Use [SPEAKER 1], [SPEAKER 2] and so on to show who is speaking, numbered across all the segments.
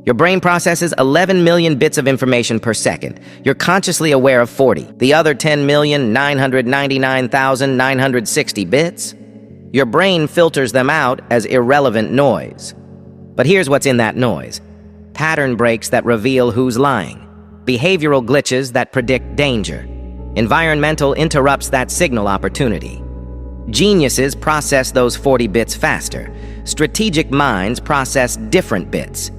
[SPEAKER 1] Your brain processes 11 million bits of information per second. You're consciously aware of 40. The other 10,999,960 bits? Your brain filters them out as irrelevant noise. But here's what's in that noise. Pattern breaks that reveal who's lying. Behavioral glitches that predict danger. Environmental interrupts that signal opportunity. Geniuses process those 40 bits faster. Strategic minds process different bits.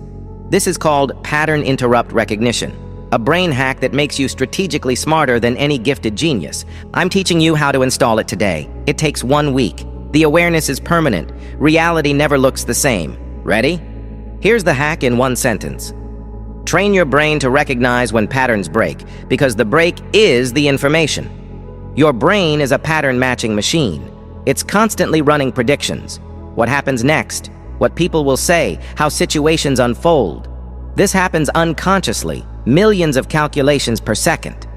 [SPEAKER 1] This is called pattern interrupt recognition, a brain hack that makes you strategically smarter than any gifted genius. I'm teaching you how to install it today. It takes 1 week. The awareness is permanent. Reality never looks the same. Ready? Here's the hack in 1 sentence. Train your brain to recognize when patterns break, because the break is the information. Your brain is a pattern-matching machine. It's constantly running predictions. What happens next? What people will say, how situations unfold. This happens unconsciously, millions of calculations per second.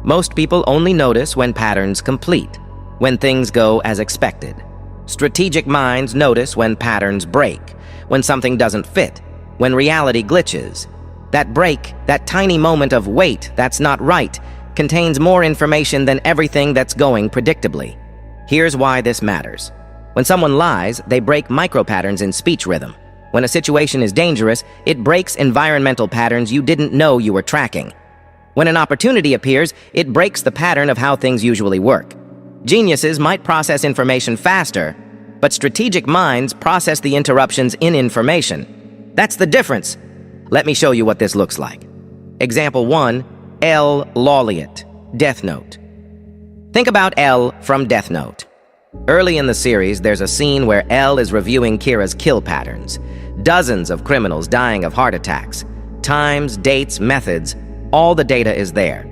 [SPEAKER 1] Most people only notice when patterns complete, when things go as expected. Strategic minds notice when patterns break, when something doesn't fit, when reality glitches. That break, that tiny moment of wait, that's not right, contains more information than everything that's going predictably. Here's why this matters. When someone lies, they break micropatterns in speech rhythm. When a situation is dangerous, it breaks environmental patterns you didn't know you were tracking. When an opportunity appears, it breaks the pattern of how things usually work. Geniuses might process information faster, but strategic minds process the interruptions in information. That's the difference. Let me show you what this looks like. Example 1, Lawliet, Death Note. Think about L from Death Note. Early in the series, there's a scene where L is reviewing Kira's kill patterns. Dozens of criminals dying of heart attacks. Times, dates, methods, all the data is there.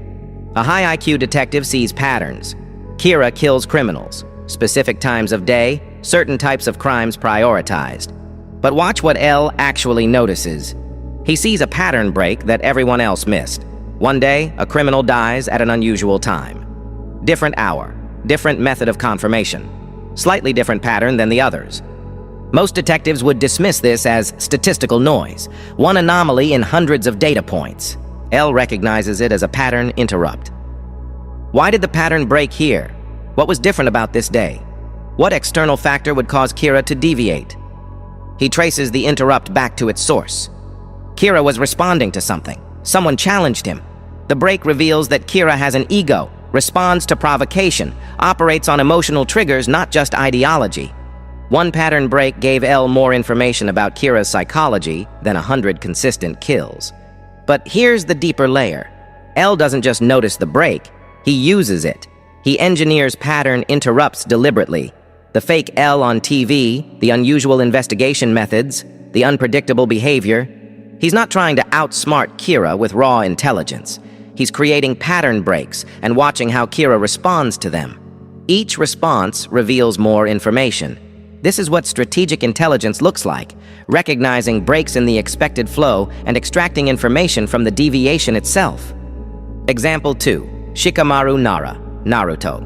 [SPEAKER 1] A high IQ detective sees patterns. Kira kills criminals. Specific times of day, certain types of crimes prioritized. But watch what L actually notices. He sees a pattern break that everyone else missed. One day, a criminal dies at an unusual time. Different hour. Different method of confirmation. Slightly different pattern than the others. Most detectives would dismiss this as statistical noise, one anomaly in hundreds of data points. L recognizes it as a pattern interrupt. Why did the pattern break here? What was different about this day? What external factor would cause Kira to deviate? He traces the interrupt back to its source. Kira was responding to something. Someone challenged him. The break reveals that Kira has an ego, responds to provocation, operates on emotional triggers, not just ideology. One pattern break gave L more information about Kira's psychology than 100 consistent kills. But here's the deeper layer. L doesn't just notice the break, he uses it. He engineers pattern interrupts deliberately. The fake L on TV, the unusual investigation methods, the unpredictable behavior. He's not trying to outsmart Kira with raw intelligence. He's creating pattern breaks and watching how Kira responds to them. Each response reveals more information. This is what strategic intelligence looks like, recognizing breaks in the expected flow and extracting information from the deviation itself. Example 2, Shikamaru Nara, Naruto.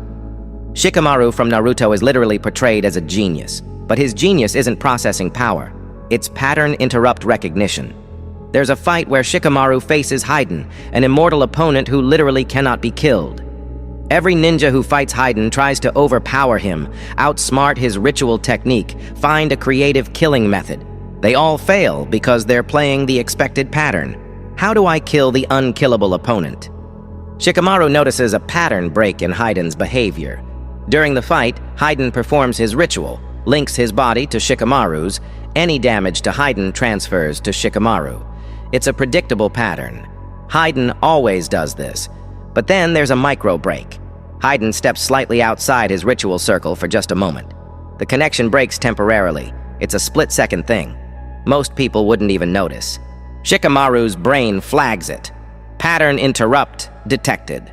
[SPEAKER 1] Shikamaru from Naruto is literally portrayed as a genius, but his genius isn't processing power. It's pattern interrupt recognition. There's a fight where Shikamaru faces Haiden, an immortal opponent who literally cannot be killed. Every ninja who fights Haiden tries to overpower him, outsmart his ritual technique, find a creative killing method. They all fail because they're playing the expected pattern. How do I kill the unkillable opponent? Shikamaru notices a pattern break in Haiden's behavior. During the fight, Haiden performs his ritual, links his body to Shikamaru's. Any damage to Haiden transfers to Shikamaru. It's a predictable pattern. Haiden always does this. But then there's a micro break. Haiden steps slightly outside his ritual circle for just a moment. The connection breaks temporarily. It's a split-second thing. Most people wouldn't even notice. Shikamaru's brain flags it. Pattern interrupt detected.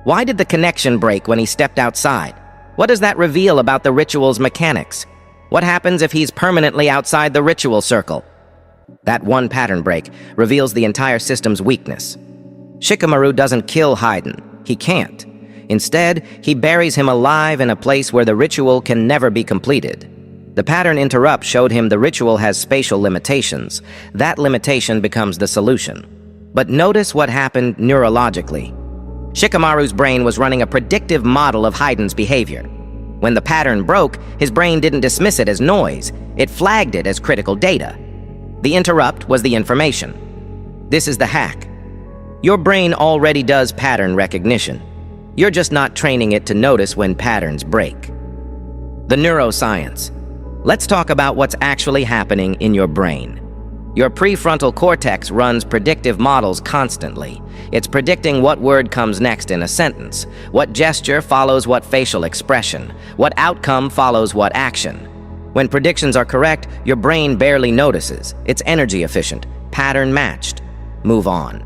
[SPEAKER 1] Why did the connection break when he stepped outside? What does that reveal about the ritual's mechanics? What happens if he's permanently outside the ritual circle? That one pattern break reveals the entire system's weakness. Shikamaru doesn't kill Haiden. He can't. Instead, he buries him alive in a place where the ritual can never be completed. The pattern interrupt showed him the ritual has spatial limitations. That limitation becomes the solution. But notice what happened neurologically. Shikamaru's brain was running a predictive model of Haydn's behavior. When the pattern broke, his brain didn't dismiss it as noise. It flagged it as critical data. The interrupt was the information. This is the hack. Your brain already does pattern recognition. You're just not training it to notice when patterns break. The neuroscience. Let's talk about what's actually happening in your brain. Your prefrontal cortex runs predictive models constantly. It's predicting what word comes next in a sentence, what gesture follows what facial expression, what outcome follows what action. When predictions are correct, your brain barely notices. It's energy efficient, pattern matched. Move on.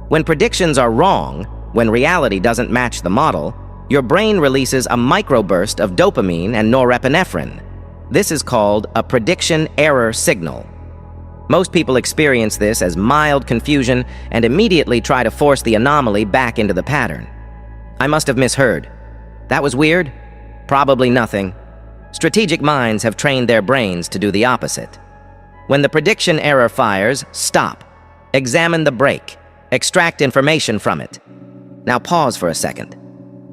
[SPEAKER 1] When predictions are wrong, when reality doesn't match the model, your brain releases a microburst of dopamine and norepinephrine. This is called a prediction error signal. Most people experience this as mild confusion and immediately try to force the anomaly back into the pattern. I must have misheard. That was weird? Probably nothing. Strategic minds have trained their brains to do the opposite. When the prediction error fires, stop. Examine the break. Extract information from it. Now pause for a second.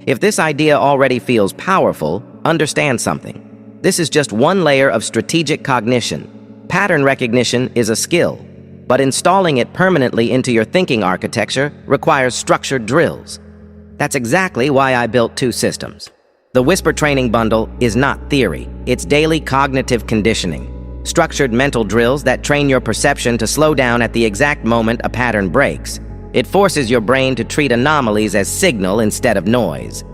[SPEAKER 1] If this idea already feels powerful, understand something. This is just one layer of strategic cognition. Pattern recognition is a skill, but installing it permanently into your thinking architecture requires structured drills. That's exactly why I built two systems. The Whisper Training Bundle is not theory, it's daily cognitive conditioning. Structured mental drills that train your perception to slow down at the exact moment a pattern breaks. It forces your brain to treat anomalies as signal instead of noise.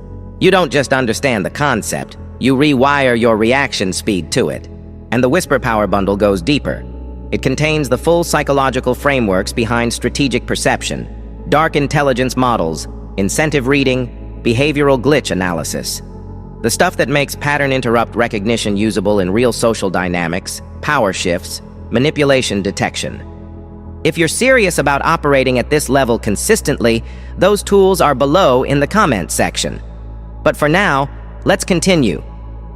[SPEAKER 1] You don't just understand the concept, you rewire your reaction speed to it. And the Whisper Power Bundle goes deeper. It contains the full psychological frameworks behind strategic perception, dark intelligence models, incentive reading, behavioral glitch analysis. The stuff that makes pattern interrupt recognition usable in real social dynamics, power shifts, manipulation detection. If you're serious about operating at this level consistently, those tools are below in the comments section. But for now, let's continue.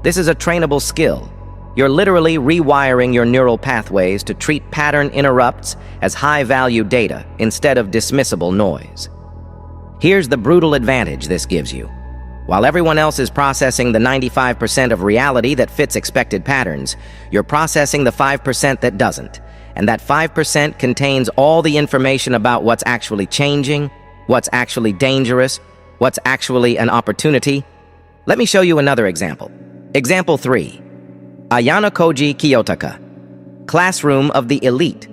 [SPEAKER 1] This is a trainable skill. You're literally rewiring your neural pathways to treat pattern interrupts as high-value data instead of dismissible noise. Here's the brutal advantage this gives you. While everyone else is processing the 95% of reality that fits expected patterns, you're processing the 5% that doesn't. And that 5% contains all the information about what's actually changing, what's actually dangerous, what's actually an opportunity. Let me show you another example. Example 3. Ayanokōji Kiyotaka, Classroom of the Elite.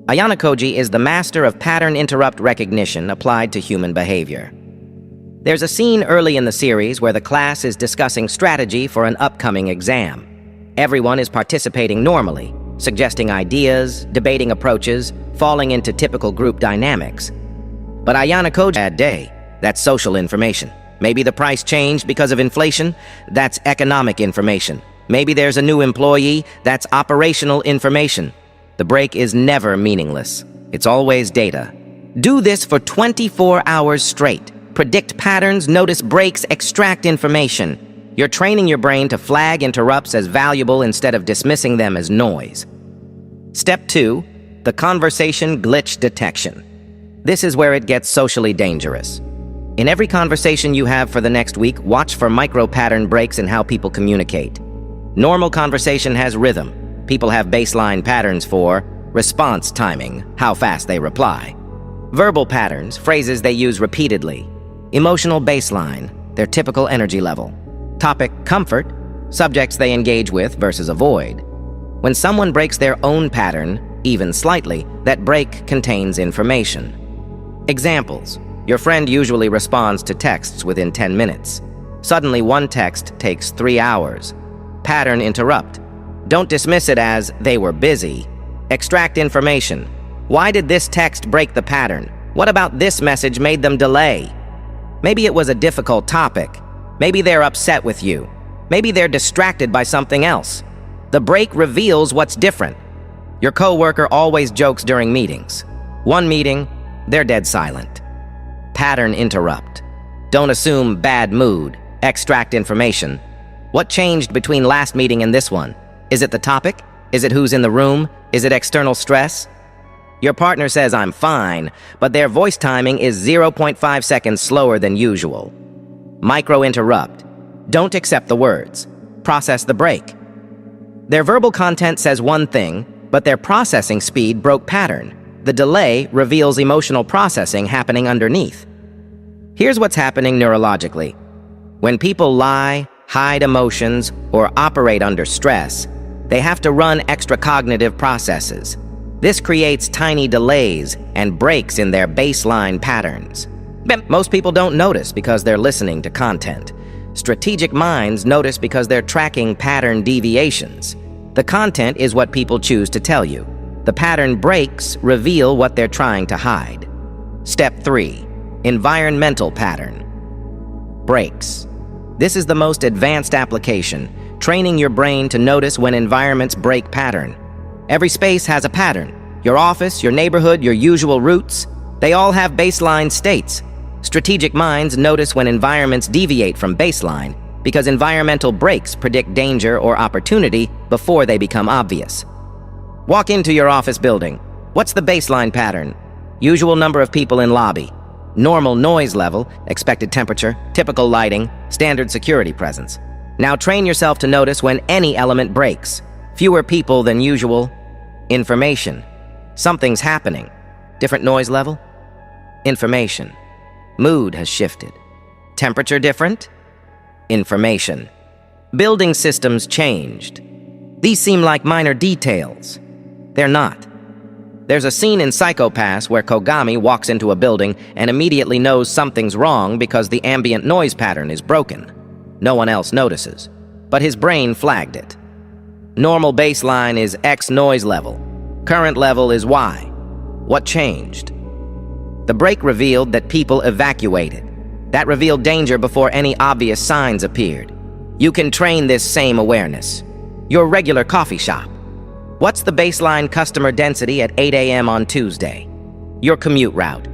[SPEAKER 1] Ayanokōji is the master of pattern interrupt recognition applied to human behavior. There's a scene early in the series where the class is discussing strategy for an upcoming exam. Everyone is participating normally, suggesting ideas, debating approaches, falling into typical group dynamics. But Ayanokōji bad day. That's social information. Maybe the price changed because of inflation. That's economic information. Maybe there's a new employee. That's operational information. The break is never meaningless. It's always data. Do this for 24 hours straight. Predict patterns, notice breaks, extract information. You're training your brain to flag interrupts as valuable instead of dismissing them as noise. Step 2, the conversation glitch detection. This is where it gets socially dangerous. In every conversation you have for the next week, watch for micro-pattern breaks in how people communicate. Normal conversation has rhythm. People have baseline patterns for response timing, how fast they reply. Verbal patterns, phrases they use repeatedly. Emotional baseline, their typical energy level. Topic, comfort, subjects they engage with versus avoid. When someone breaks their own pattern, even slightly, that break contains information. Examples. Your friend usually responds to texts within 10 minutes. Suddenly, one text takes 3 hours. Pattern interrupt. Don't dismiss it as they were busy. Extract information. Why did this text break the pattern? What about this message made them delay? Maybe it was a difficult topic. Maybe they're upset with you. Maybe they're distracted by something else. The break reveals what's different. Your coworker always jokes during meetings. One meeting, they're dead silent. Pattern interrupt. Don't assume bad mood. Extract information. What changed between last meeting and this one? Is it the topic? Is it who's in the room? Is it external stress? Your partner says, "I'm fine," but their voice timing is 0.5 seconds slower than usual. Micro-interrupt. Don't accept the words. Process the break. Their verbal content says one thing, but their processing speed broke pattern. The delay reveals emotional processing happening underneath. Here's what's happening neurologically. When people lie, hide emotions, or operate under stress, they have to run extracognitive processes. This creates tiny delays and breaks in their baseline patterns. Most people don't notice because they're listening to content. Strategic minds notice because they're tracking pattern deviations. The content is what people choose to tell you. The pattern breaks reveal what they're trying to hide. Step 3. Environmental pattern. Breaks. This is the most advanced application, training your brain to notice when environments break pattern. Every space has a pattern. Your office, your neighborhood, your usual routes, they all have baseline states. Strategic minds notice when environments deviate from baseline because environmental breaks predict danger or opportunity before they become obvious. Walk into your office building. What's the baseline pattern? Usual number of people in lobby. Normal noise level, expected temperature, typical lighting, standard security presence. Now train yourself to notice when any element breaks. Fewer people than usual. Information. Something's happening. Different noise level? Information. Mood has shifted. Temperature different? Information. Building systems changed. These seem like minor details. They're not. There's a scene in Psycho-Pass where Kogami walks into a building and immediately knows something's wrong because the ambient noise pattern is broken. No one else notices, but his brain flagged it. Normal baseline is X noise level. Current level is Y. What changed? The break revealed that people evacuated. That revealed danger before any obvious signs appeared. You can train this same awareness. Your regular coffee shop. What's the baseline customer density at 8 a.m. on Tuesday? Your commute route.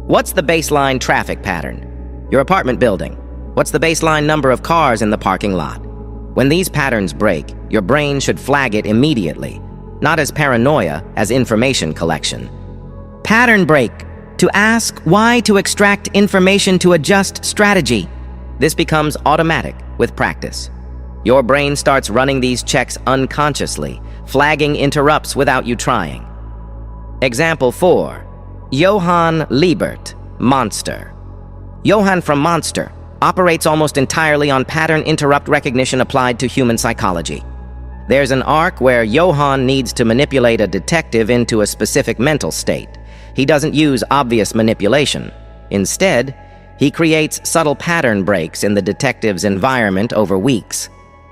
[SPEAKER 1] What's the baseline traffic pattern? Your apartment building. What's the baseline number of cars in the parking lot? When these patterns break, your brain should flag it immediately, not as paranoia, as information collection. Pattern break. To ask why to extract information to adjust strategy. This becomes automatic with practice. Your brain starts running these checks unconsciously, flagging interrupts without you trying. Example 4. Johan Liebert, Monster. Johan from Monster operates almost entirely on pattern interrupt recognition applied to human psychology. There's an arc where Johan needs to manipulate a detective into a specific mental state. He doesn't use obvious manipulation. Instead, he creates subtle pattern breaks in the detective's environment over weeks.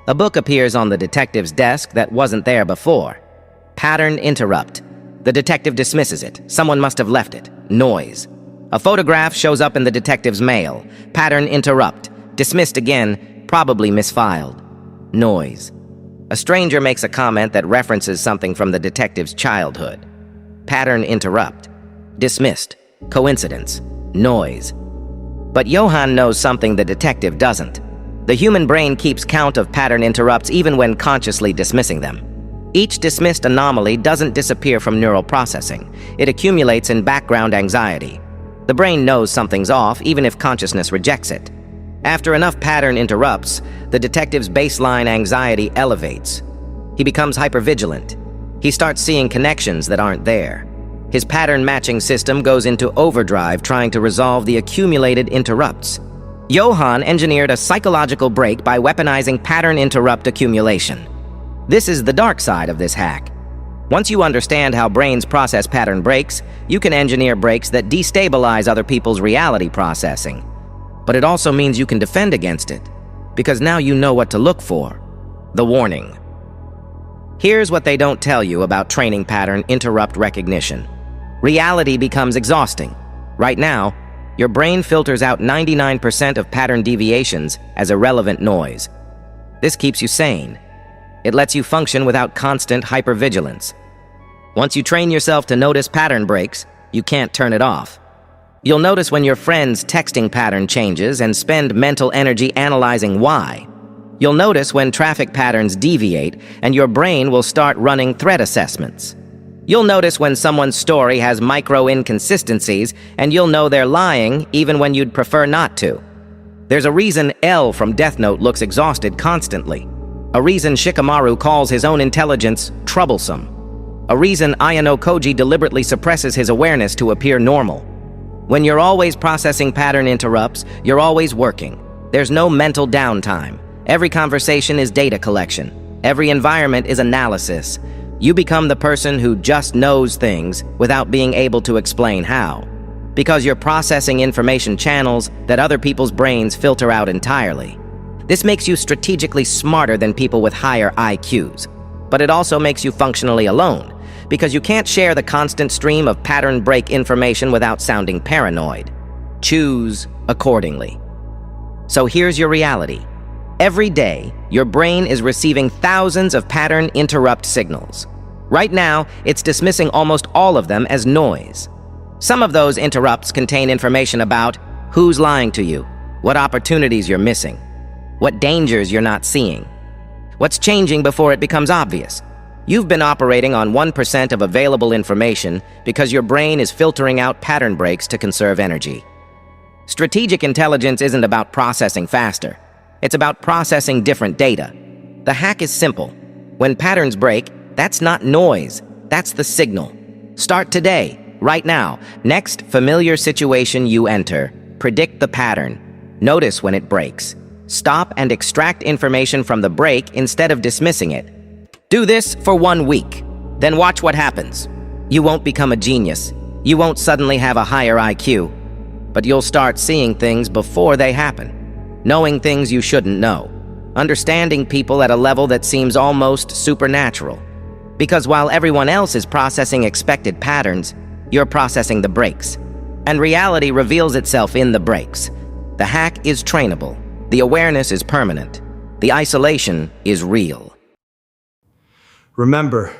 [SPEAKER 1] A book appears on the detective's desk that wasn't there before. Pattern interrupt. The detective dismisses it. Someone must have left it. Noise. A photograph shows up in the detective's mail. Pattern interrupt. Dismissed again, probably misfiled. Noise. A stranger makes a comment that references something from the detective's childhood. Pattern interrupt. Dismissed. Coincidence. Noise. But Johan knows something the detective doesn't. The human brain keeps count of pattern interrupts even when consciously dismissing them. Each dismissed anomaly doesn't disappear from neural processing. It accumulates in background anxiety. The brain knows something's off even if consciousness rejects it. After enough pattern interrupts, the detective's baseline anxiety elevates. He becomes hypervigilant. He starts seeing connections that aren't there. His pattern matching system goes into overdrive trying to resolve the accumulated interrupts. Johan engineered a psychological break by weaponizing pattern interrupt accumulation. This is the dark side of this hack. Once you understand how brains process pattern breaks, you can engineer breaks that destabilize other people's reality processing. But it also means you can defend against it, because now you know what to look for. The warning. Here's what they don't tell you about training pattern interrupt recognition. Reality becomes exhausting. Right now, your brain filters out 99% of pattern deviations as irrelevant noise. This keeps you sane. It lets you function without constant hypervigilance. Once you train yourself to notice pattern breaks, you can't turn it off. You'll notice when your friend's texting pattern changes and spend mental energy analyzing why. You'll notice when traffic patterns deviate, and your brain will start running threat assessments. You'll notice when someone's story has micro-inconsistencies, and you'll know they're lying even when you'd prefer not to. There's a reason L from Death Note looks exhausted constantly. A reason Shikamaru calls his own intelligence troublesome. A reason Ayanokōji deliberately suppresses his awareness to appear normal. When you're always processing pattern interrupts, you're always working. There's no mental downtime. Every conversation is data collection. Every environment is analysis. You become the person who just knows things without being able to explain how. Because you're processing information channels that other people's brains filter out entirely. This makes you strategically smarter than people with higher IQs. But it also makes you functionally alone, because you can't share the constant stream of pattern break information without sounding paranoid. Choose accordingly. So here's your reality. Every day, your brain is receiving thousands of pattern interrupt signals. Right now, it's dismissing almost all of them as noise. Some of those interrupts contain information about who's lying to you, what opportunities you're missing, what dangers you're not seeing, what's changing before it becomes obvious. You've been operating on 1% of available information because your brain is filtering out pattern breaks to conserve energy. Strategic intelligence isn't about processing faster. It's about processing different data. The hack is simple. When patterns break, that's not noise, that's the signal. Start today, right now. Next familiar situation you enter, predict the pattern. Notice when it breaks. Stop and extract information from the break instead of dismissing it. Do this for 1 week, then watch what happens. You won't become a genius. You won't suddenly have a higher IQ, but you'll start seeing things before they happen. Knowing things you shouldn't know. Understanding people at a level that seems almost supernatural. Because while everyone else is processing expected patterns, you're processing the breaks. And reality reveals itself in the breaks. The hack is trainable. The awareness is permanent. The isolation is real.
[SPEAKER 2] Remember,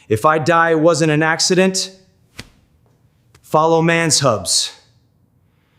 [SPEAKER 2] if I die wasn't an accident, follow man's hubs.